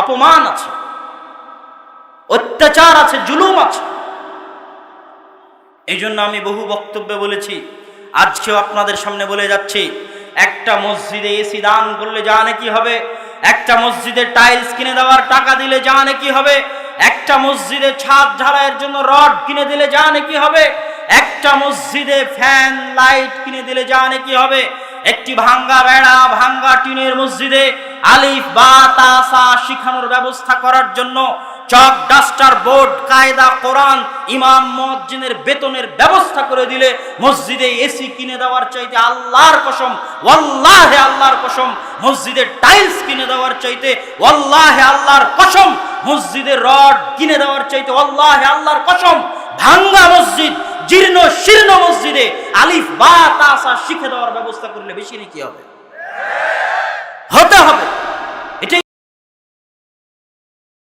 অপমান আছে, অত্যাচার আছে, জুলুম আছে। এই জন্য আমি বহু বক্তব্যে বলেছি, আজকেও আপনাদের সামনে বলে যাচ্ছি, একটা মসজিদে এসি দান করলে যা নেকি হবে, একটা মসজিদে টাইলস কিনে দেওয়ার টাকা দিলে যা নেকি হবে, একটা মসজিদে ছাদ ঢালাইয়ের জন্য রড কিনে দিলে যা নেকি হবে, একটা মসজিদে ফ্যান লাইট কিনে দিলে যা নেকি হবে, একটি ভাঙ্গা বেড়া ভাঙ্গা টিনের মসজিদে আলিফ বা তা সা শিখানোর ব্যবস্থা করার জন্য চক ডাস্টার বোর্ড কায়দা কোরআন ইমাম মুয়াজ্জিনের বেতনের ব্যবস্থা করে দিলে মসজিদে এসি কিনে দেওয়ার চাইতে আল্লাহর কসম, ওয়াল্লাহি আল্লাহর কসম, মসজিদে টাইলস কিনে দেওয়ার চাইতে ওয়াল্লাহি আল্লাহর কসম, মসজিদে রড কিনে দেওয়ার চাইতে ওয়াল্লাহি আল্লাহর কসম, ভাঙ্গা মসজিদ জীর্ণ শীর্ণ মসজিদে আলিফ বা তা সা শিখে দেওয়ার ব্যবস্থা করলে বেশি নাকি হবে, হতে হবে।